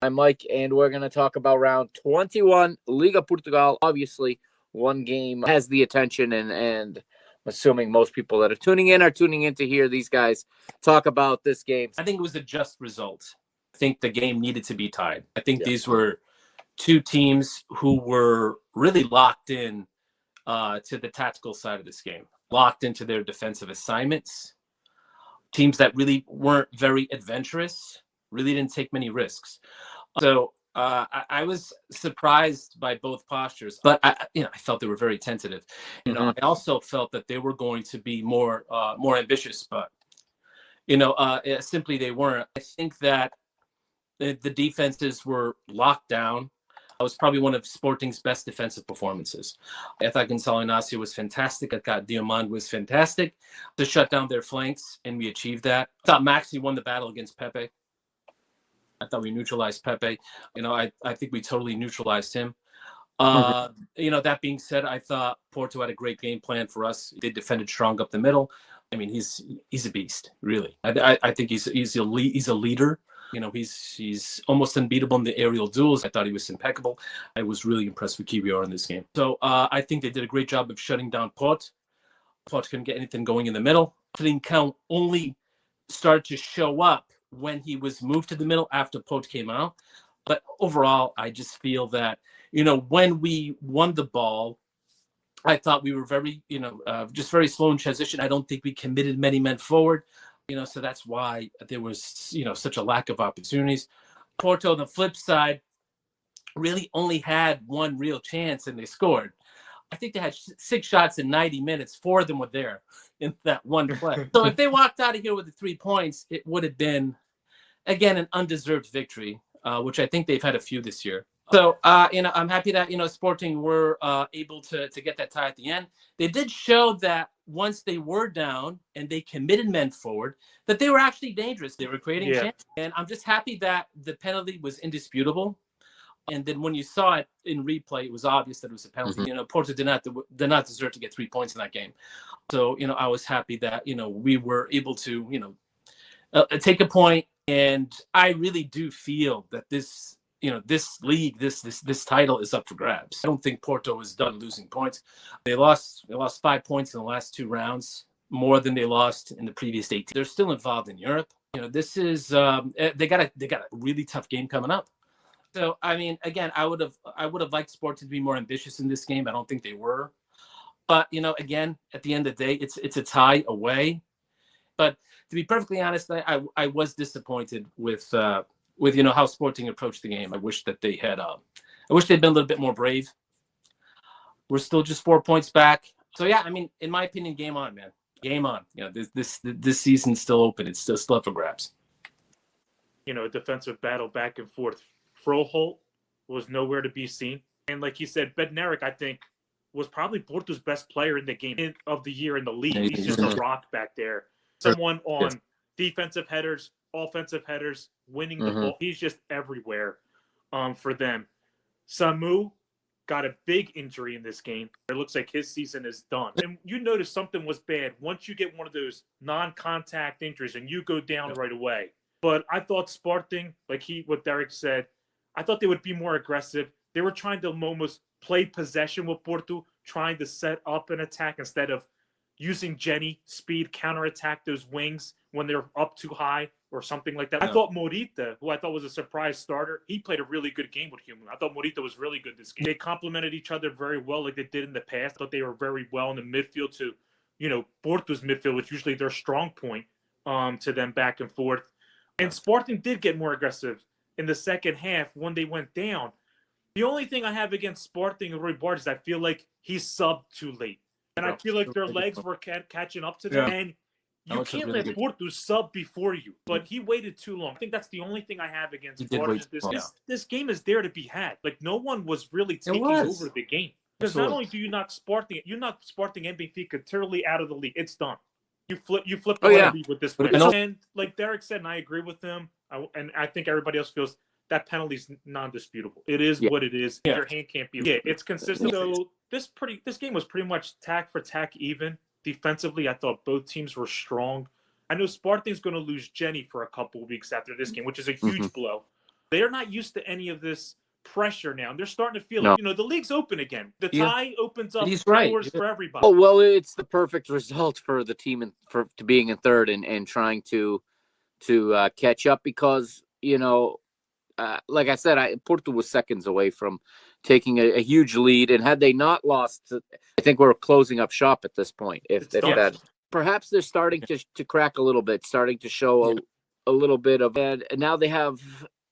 I'm Mike, and we're going to talk about round 21, Liga Portugal. Obviously, one game has the attention, and I'm assuming most people that are tuning in to hear these guys talk about this game. I think it was a just result. I think the game needed to be tied. I think these were two teams who were really locked in to the tactical side of this game, locked into their defensive assignments. Teams that really weren't very adventurous, really didn't take many risks. So I was surprised by both postures, but I felt they were very tentative. I also felt that they were going to be more ambitious, but simply they weren't. I think that the defenses were locked down. It was probably one of Sporting's best defensive performances. I thought Gonçalo Inácio was fantastic. I thought Diamand was fantastic to shut down their flanks, and we achieved that. I thought Maxi won the battle against Pepe. I thought we neutralized Pepe. I think we totally neutralized him. That being said, I thought Porto had a great game plan for us. They defended strong up the middle. I mean, he's a beast, really. I think he's a leader. He's almost unbeatable in the aerial duels. I thought he was impeccable. I was really impressed with Kiwior in this game. So I think they did a great job of shutting down Porto. Porto couldn't get anything going in the middle. Trincão only started to show up when he was moved to the middle after Porto came out. But overall, I just feel that, when we won the ball, I thought we were very, just very slow in transition. I don't think we committed many men forward. So that's why there was, such a lack of opportunities. Porto, on the flip side, really only had one real chance, and they scored. I think they had 6 shots in 90 minutes. 4 of them were there in that one play. So if they walked out of here with the 3 points, it would have been, again, an undeserved victory, which I think they've had a few this year. So, I'm happy that, Sporting were able to get that tie at the end. They did show that once they were down and they committed men forward, that they were actually dangerous. They were creating chances. And I'm just happy that the penalty was indisputable. And then when you saw it in replay, it was obvious that it was a penalty. Porto did not deserve to get 3 points in that game. So, I was happy that, we were able to, take a point. And I really do feel that this league, this title is up for grabs. I don't think Porto is done losing points. They lost 5 points in the last 2 rounds, more than they lost in the previous 18. They're still involved in Europe. This is they got a really tough game coming up. So I mean, again, I would have liked Sporting to be more ambitious in this game. I don't think they were. But again, at the end of the day, it's a tie away. But to be perfectly honest, I was disappointed with how Sporting approached the game. I wish that they had I wish they'd been a little bit more brave. We're still just 4 points back. So yeah, I mean, in my opinion, game on, man. Game on. This season's still open. It's still up for grabs. A defensive battle back and forth. Froholt was nowhere to be seen. And like you said, Bednarik, I think, was probably Porto's best player in the game of the year in the league. He's just a rock back there. Someone on defensive headers, offensive headers, winning the ball. He's just everywhere for them. Samu got a big injury in this game. It looks like his season is done. And you notice something was bad once you get one of those non-contact injuries and you go down right away. But I thought Sporting, what Derek said, I thought they would be more aggressive. They were trying to almost play possession with Porto, trying to set up an attack instead of using Jenny speed, counterattack those wings when they're up too high or something like that. I thought Morita, who I thought was a surprise starter, he played a really good game with Human. I thought Morita was really good this game. They complemented each other very well like they did in the past. I thought they were very well in the midfield to, Porto's midfield, which usually their strong point to them back and forth. And Sporting did get more aggressive in the second half when they went down. The only thing I have against Sporting and Roy Bart is I feel like he subbed too late. And I feel like their legs were catching up to them. And you can't let Porto sub before you. But he waited too long. I think that's the only thing I have against Sporting. This game is there to be had. No one was really taking over the game. Because not only do you knock Sporting and Benfica totally out of the league. It's done. You flip the lead with this win. And like Derek said, and I agree with him, and I think everybody else feels that penalty's non-disputable. It is what it is. Your hand can't be. It's consistent. So this game was pretty much tack for tack even. Defensively, I thought both teams were strong. I know Sporting's going to lose Jenny for a couple of weeks after this game, which is a huge blow. They're not used to any of this pressure now. And they're starting to feel No. like, the league's open again. The Yeah. tie opens up He's right. doors for everybody. Oh, well, it's the perfect result for the team and to being in third and trying to catch up because, like I said, Porto was seconds away from taking a huge lead. And had they not lost, I think we're closing up shop at this point. If that, perhaps they're starting to crack a little bit, starting to show a little bit of, and now they have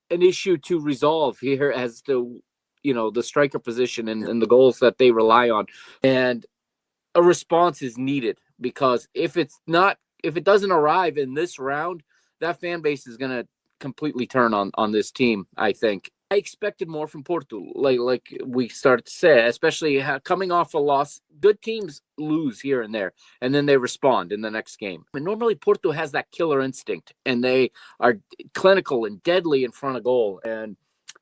an issue to resolve here as to, the striker position and the goals that they rely on. And a response is needed because if it doesn't arrive in this round, that fan base is going to completely turn on this team, I think. I expected more from Porto, like we started to say, especially coming off a loss. Good teams lose here and there, and then they respond in the next game. And normally Porto has that killer instinct, and they are clinical and deadly in front of goal, and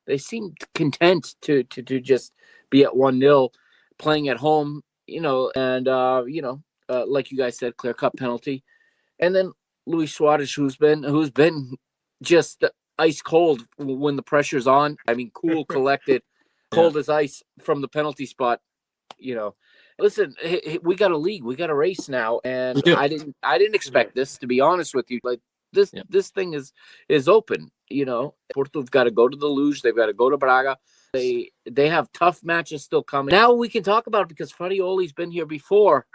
they seem content to just be at 1-0, playing at home, and like you guys said, clear-cut penalty. And then Luis Suarez, who's been just ice cold when the pressure's on. I mean, cool, collected, cold as ice from the penalty spot. Listen, we got a league, we got a race now, and I didn't expect this, to be honest with you. Like this thing is open. Porto've got to go to the Luge, they've got to go to Braga. They have tough matches still coming. Now we can talk about it because Farioli's been here before.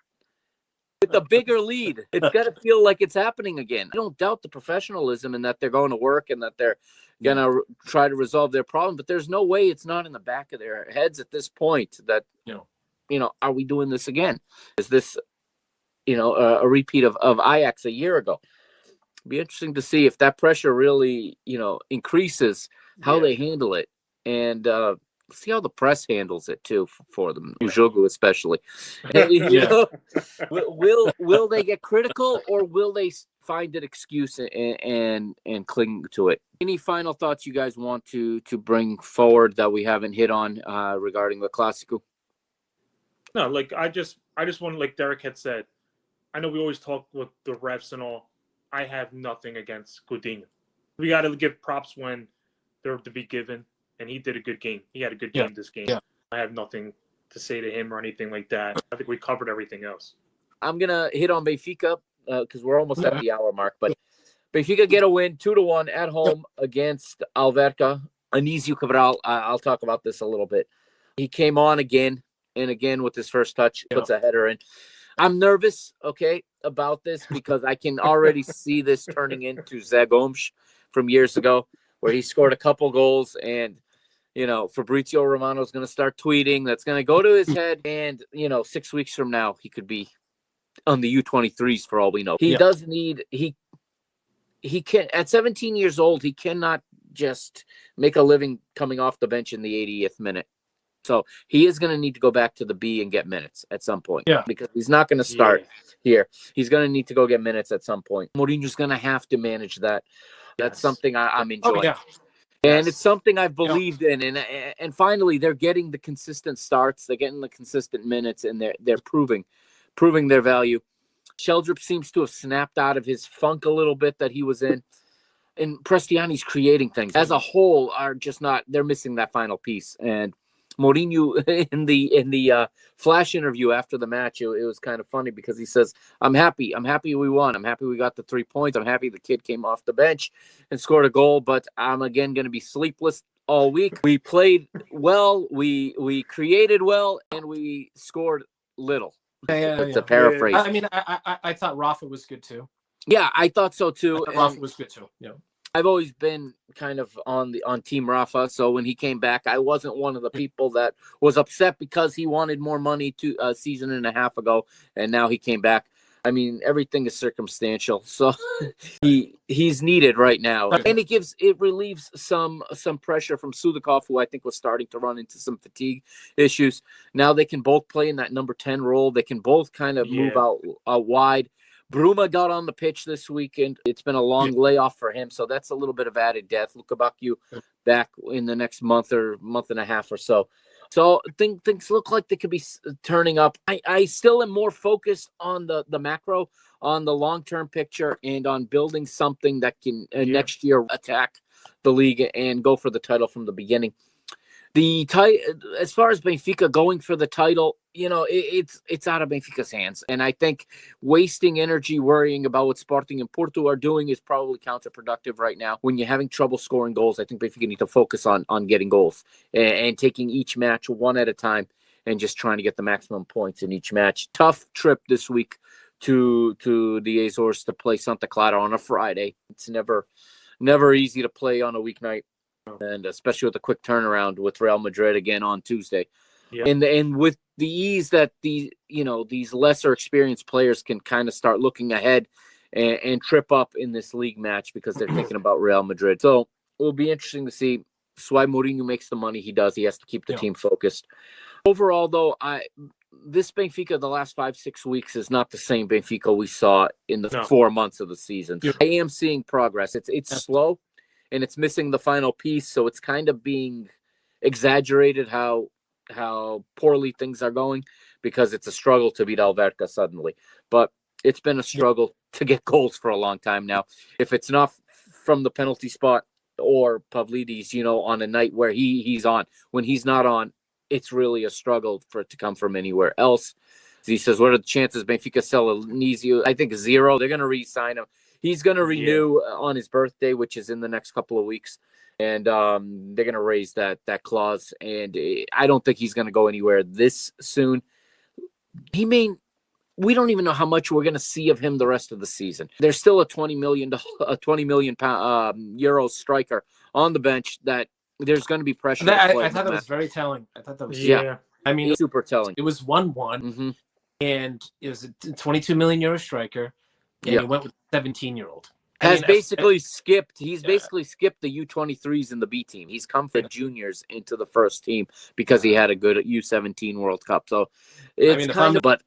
With a bigger lead, it's got to feel like it's happening again. I don't doubt the professionalism and that they're going to work and that they're going to try to resolve their problem. But there's no way it's not in the back of their heads at this point that, are we doing this again? Is this, a repeat of Ajax a year ago? It'd be interesting to see if that pressure really, increases, how they handle it. And, see how the press handles it too for them, Ujogu especially. Will they get critical or will they find an excuse and cling to it? Any final thoughts you guys want to bring forward that we haven't hit on regarding the Clásico? No, like I just want, like Derek had said, I know we always talk with the refs and all. I have nothing against Coutinho. We got to give props when they're to be given. And he did a good game. He had a good game this game. Yeah. I have nothing to say to him or anything like that. I think we covered everything else. I'm going to hit on Benfica because we're almost at the hour mark. But Benfica get a win 2-1 at home against Alverca. Anisio Cabral, I'll talk about this a little bit. He came on again and again with his first touch, puts a header in. I'm nervous, about this because I can already see this turning into Zagomsh from years ago where he scored a couple goals and Fabrizio Romano is going to start tweeting. That's going to go to his head. And, 6 weeks from now, he could be on the U23s for all we know. He does need, he can, at 17 years old, he cannot just make a living coming off the bench in the 80th minute. So he is going to need to go back to the B and get minutes at some point. Yeah. Because he's not going to start here. He's going to need to go get minutes at some point. Mourinho's going to have to manage that. That's something I'm enjoying. Oh, yeah. And it's something I've believed in. And finally, they're getting the consistent starts. They're getting the consistent minutes, and they're proving their value. Sheldrop seems to have snapped out of his funk a little bit that he was in. And Prestiani's creating things. As a whole, are just not – they're missing that final piece. And Mourinho, in the flash interview after the match, it was kind of funny because he says, I'm happy we won. I'm happy we got the 3 points. I'm happy the kid came off the bench and scored a goal, but I'm again going to be sleepless all week. We played well, we created well, and we scored little. To paraphrase. I mean, I thought Rafa was good too. Yeah, I thought so too. Rafa was good too. Yeah. I've always been kind of on Team Rafa, so when he came back, I wasn't one of the people that was upset because he wanted more money a season and a half ago, and now he came back. I mean, everything is circumstantial, so he's needed right now, and it relieves some pressure from Sudakov, who I think was starting to run into some fatigue issues. Now they can both play in that number 10 role. They can both kind of move out wide. Bruma got on the pitch this weekend. It's been a long layoff for him, so that's a little bit of added depth. Lukabaku back in the next month or month and a half or so. So things look like they could be turning up. I still am more focused on the macro, on the long-term picture, and on building something that can next year attack the league and go for the title from the beginning. As far as Benfica going for the title, it's out of Benfica's hands. And I think wasting energy worrying about what Sporting and Porto are doing is probably counterproductive right now. When you're having trouble scoring goals, I think Benfica need to focus on getting goals and taking each match one at a time and just trying to get the maximum points in each match. Tough trip this week to the Azores to play Santa Clara on a Friday. It's never easy to play on a weeknight. And especially with the quick turnaround with Real Madrid again on Tuesday. Yeah. And with the ease that these lesser experienced players can kind of start looking ahead and trip up in this league match because they're thinking about Real Madrid. So it will be interesting to see. That's why Mourinho makes the money he does. He has to keep the team focused. Overall, though, this Benfica the last 5-6 weeks is not the same Benfica we saw in the 4 months of the season. Yeah. I am seeing progress. It's slow. And it's missing the final piece, so it's kind of being exaggerated how poorly things are going because it's a struggle to beat Alverca suddenly. But it's been a struggle to get goals for a long time now. If it's not from the penalty spot or Pavlidis, on a night where he's on, when he's not on, it's really a struggle for it to come from anywhere else. He says, what are the chances Benfica sell Anisio? I think 0. They're going to re-sign him. He's going to renew on his birthday, which is in the next couple of weeks. And they're going to raise that clause. And I don't think he's going to go anywhere this soon. We don't even know how much we're going to see of him the rest of the season. There's still a 20 million euro striker on the bench that there's going to be pressure. I thought that was very telling. I thought that was I mean, super telling. It was 1-1, and it was a 22 million euro striker, and he went with 17-year-old. He's basically skipped the U23s in the B team. He's come from juniors into the first team because he had a good U17 World Cup. So it's but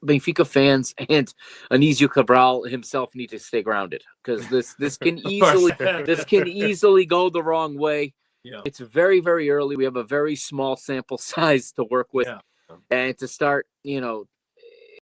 Benfica fans and Anisio Cabral himself need to stay grounded because this can easily go the wrong way. Yeah. It's very, very early. We have a very small sample size to work with. Yeah. And to start,